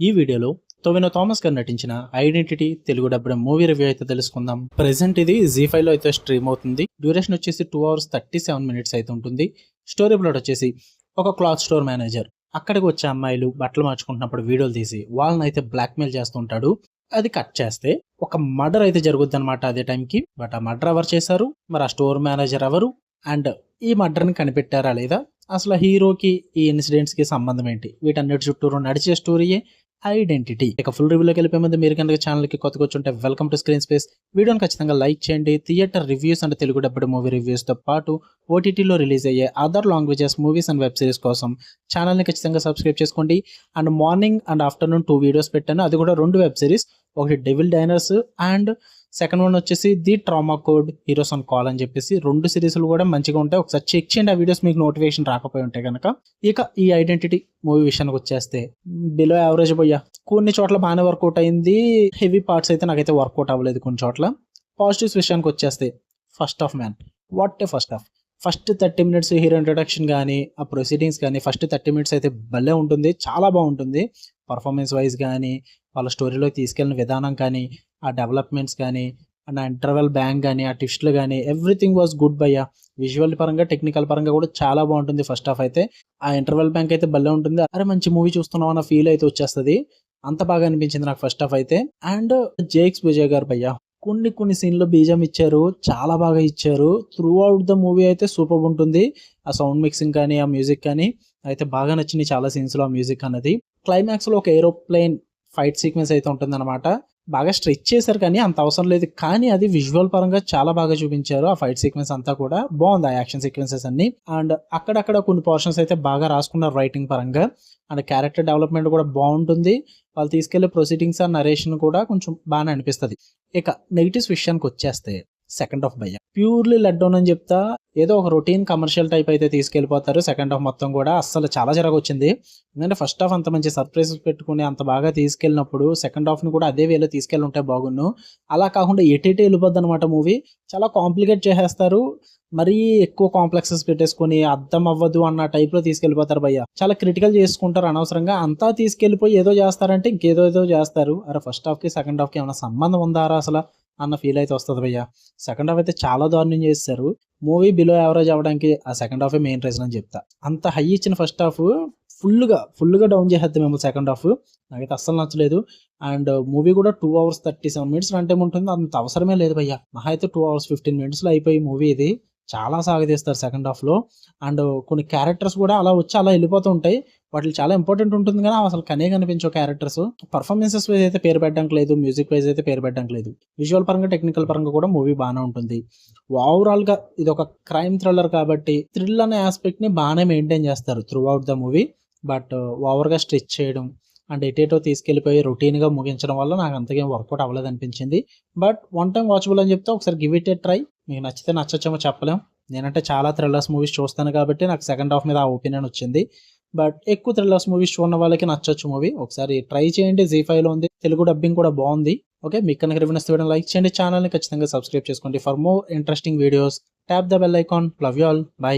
ఈ వీడియోలో టొవినో థామస్ గారు నటించిన ఐడెంటిటీ తెలుగు డబ్బిన మూవీ రివ్యూ అయితే తెలుసుకుందాం. ప్రెసెంట్ ఇది Z5 లో అయితే స్ట్రీమ్ అవుతుంది. డ్యూరేషన్ వచ్చేసి 2 hours 37 minutes అయితే ఉంటుంది. స్టోరీ ప్లాట్ వచ్చేసి ఒక క్లాత్ స్టోర్ మేనేజర్ అక్కడికి వచ్చే అమ్మాయిలు బట్టలు మార్చుకుంటున్నప్పుడు వీడియోలు తీసి వాళ్ళని అయితే బ్లాక్మెయిల్ చేస్తుంటాడు. అది కట్ చేస్తే ఒక మర్డర్ అయితే జరుగుద్ది అనమాట అదే టైంకి. బట్ ఆ మర్డర్ ఎవరు చేశారు, మరి ఆ స్టోర్ మేనేజర్ ఎవరు, అండ్ ఈ మర్డర్ని కనిపెట్టారా లేదా, అసలు హీరోకి ఈ ఇన్సిడెంట్స్ కి సంబంధం ఏంటి, వీటన్నిటి చుట్టూరు నడిచే స్టోరీయే ఐడెంటిటీ. ఇక ఫుల్ రివ్యూలోకి వెళ్ళిపోయే ముందు మీరు కనుక ఛానల్కి కొత్తగా వచ్చుంటే వెల్కమ్ టు స్క్రీన్ స్పేస్. వీడియోని ఖచ్చితంగా లైక్ చేయండి. Theatre reviews and Telugu dubbed movie రివ్యూస్తో పాటు ఓటీటీలో రిలీజ్ అయ్యే other languages movies and web series కోసం ఛానల్ని ఖచ్చితంగా సబ్స్క్రైబ్ చేసుకోండి. And morning and afternoon 2 videos పెట్టాను, అది కూడా 2 వెబ్ సిరీస్. ఒకటి Devil Diners and second one వచ్చేసి The Trauma Code Heroes on Call అని చెప్పేసి 2 సిరీస్లు కూడా మంచిగా ఉంటాయి. ఒకసారి చెక్ చేయండి ఆ వీడియోస్ మీకు నోటిఫికేషన్ రాకపోయి ఉంటే కనుక. ఇక ఈ ఐడెంటిటీ మూవీ విషయానికి వచ్చేస్తే బిలో యావరేజ్ పోయా. కొన్ని చోట్ల బాగానే వర్కౌట్ అయింది, హెవీ పార్ట్స్ అయితే నాకైతే వర్కౌట్ అవ్వలేదు కొన్ని చోట్ల. పాజిటివ్స్ విషయానికి వచ్చేస్తే first half man, what a first half. First 30 minutes hero introduction కానీ ఆ ప్రొసీడింగ్స్ కానీ ఫస్ట్ 30 minutes అయితే భలే ఉంటుంది, చాలా బాగుంటుంది. పర్ఫార్మెన్స్ వైజ్ కానీ వాళ్ళ స్టోరీలోకి తీసుకెళ్ళిన విధానం కానీ ఆ డెవలప్మెంట్స్ కానీ అండ్ ఆ ఇంటర్వెల్ బ్యాంక్ కానీ ఆ ట్విస్ట్లు కానీ everything was good Bayya. Visual పరంగా టెక్నికల్ పరంగా కూడా చాలా బాగుంటుంది ఫస్ట్ హాఫ్ అయితే. ఆ ఇంటర్వెల్ బ్యాంక్ అయితే భలే ఉంటుంది. అరే మంచి మూవీ చూస్తున్నాం అన్న ఫీల్ అయితే వచ్చేస్తుంది. అంత బాగా అనిపించింది నాకు ఫస్ట్ హాఫ్ అయితే. అండ్ జేక్స్ విజయ్ గారు భయ్యా కొన్ని సీన్లో బీజం ఇచ్చారు, చాలా బాగా ఇచ్చారు. త్రూ అవుట్ ద మూవీ అయితే సూపర్ ఉంటుంది. ఆ సౌండ్ మిక్సింగ్ కానీ ఆ మ్యూజిక్ కానీ అయితే బాగా నచ్చింది చాలా సీన్స్లో ఆ మ్యూజిక్ అన్నది. క్లైమాక్స్లో ఒక ఏరోప్లేన్ ఫైట్ సీక్వెన్స్ అయితే ఉంటుంది అనమాట. బాగా స్ట్రెచ్ చేశారు కానీ అంత అవసరం లేదు, కానీ అది విజువల్ పరంగా చాలా బాగా చూపించారు. ఆ ఫైట్ సీక్వెన్స్ అంతా కూడా బాగుంది, ఆ యాక్షన్ సీక్వెన్సెస్ అన్ని. అండ్ అక్కడక్కడ కొన్ని పోర్షన్స్ అయితే బాగా రాసుకున్నారు రైటింగ్ పరంగా. అండ్ క్యారెక్టర్ డెవలప్మెంట్ కూడా బాగుంటుంది. వాళ్ళు తీసుకెళ్లే ప్రొసీడింగ్స్ ఆ నరేషన్ కూడా కొంచెం బాగానే అనిపిస్తుంది. ఇక నెగిటివ్స్ విషయానికి వచ్చేస్తే సెకండ్ హాఫ్ భయ్య ప్యూర్లీ లెట్ డౌన్ అని చెప్తా. ఏదో ఒక రొటీన్ కమర్షియల్ టైప్ అయితే తీసుకెళ్లిపోతారు. సెకండ్ హాఫ్ మొత్తం కూడా అస్సలు చాలా జరగొచ్చింది. ఎందుకంటే ఫస్ట్ హాఫ్ అంత మంచి సర్ప్రైజెస్ పెట్టుకుని అంత బాగా తీసుకెళ్ళినప్పుడు సెకండ్ హాఫ్ ని కూడా అదే వేలో తీసుకెళ్ళి ఉంటే బాగున్ను. అలా కాకుండా ఎటేటే వెళ్ళిపోద్ది అనమాట మూవీ. చాలా కాంప్లికేట్ చేసేస్తారు, మరీ ఎక్కువ కాంప్లెక్సెస్ పెట్టేసుకుని అర్థం అవ్వదు అన్న టైప్ లో తీసుకెళ్లిపోతారు భయ్య. చాలా క్రిటికల్ చేసుకుంటారు అనవసరంగా. అంతా తీసుకెళ్లిపోయి ఏదో చేస్తారంటే ఇంకేదో చేస్తారు. అరే ఫస్ట్ హాఫ్ కి సెకండ్ హాఫ్ కి ఏమైనా సంబంధం ఉందా అసలు అన్న ఫీల్ అయితే వస్తుంది భయ్య. సెకండ్ హాఫ్ అయితే చాలా దారుణం చేస్తారు. మూవీ బిలో యావరేజ్ అవ్వడానికి ఆ సెకండ్ హాఫ్ మెయిన్ రీజన్ అని చెప్తా. అంత హై ఇచ్చిన ఫస్ట్ హాఫ్ ఫుల్గా డౌన్ చేసేద్దాం మేము సెకండ్ హాఫ్. నాకైతే అస్సలు నచ్చలేదు. అండ్ మూవీ కూడా 2 hours 37 minutes రన్ టైం ఉంటుంది. అంత అవసరమే లేదు భయ్య. మహా అయితే 2 hours 15 minutes లో అయిపోయి మూవీ ఇది. చాలా సాగదీస్తారు సెకండ్ హాఫ్ లో. అండ్ కొన్ని క్యారెక్టర్స్ కూడా అలా వచ్చి అలా వెళ్ళిపోతూ ఉంటాయి. వాటికి చాలా ఇంపార్టెంట్ ఉంటుంది కానీ అసలు కనిపించవు క్యారెక్టర్స్. పర్ఫార్మెన్సెస్ వైజ్ అయితే పేరు పెట్టడానికి లేదు, మ్యూజిక్ వైజ్ అయితే పేరు పెట్టడానికి లేదు. విజువల్ పరంగా టెక్నికల్ పరంగా కూడా మూవీ బాగానే ఉంటుంది. ఓవరాల్ గా ఇది ఒక క్రైమ్ థ్రిల్లర్ కాబట్టి థ్రిల్ అనే ఆస్పెక్ట్ ని బాగానే మెయింటైన్ చేస్తారు through out the movie. But over గా స్ట్రెచ్ చేయడం అండ్ ఎటేటో తీసుకెళ్లిపోయి రొటీన్ గా ముగించడం వల్ల నాకు అంతకేం వర్కౌట్ అవ్వలేదు అనిపించింది. బట్ వన్ టైం వాచబుల్ అని చెప్తే ఒకసారి గివ్ ఇట్ ఏ ట్రై. మీకు నచ్చితే నచ్చొచ్చేమో చెప్పలేం. నేనంటే చాలా థ్రిల్లర్స్ మూవీస్ చూస్తాను కాబట్టి నాకు సెకండ్ హాఫ్ మీద ఆ ఒపీనియన్ వచ్చింది. బట్ ఎక్కువ థ్రిల్లర్స్ మూవీస్ చూడడం వాళ్ళకి నచ్చొచ్చు మూవీ. ఒకసారి ట్రై చేయండి. Z5 లో ఉంది, తెలుగు డబ్బింగ్ కూడా బాగుంది. ఓకే, మీకు కనుక రివ్యూ నచ్చితే లైక్ చేయండి, ఛానల్ని ఖచ్చితంగా సబ్స్క్రైబ్ చేసుకోండి. For more interesting videos tap the bell icon. Love you all, by.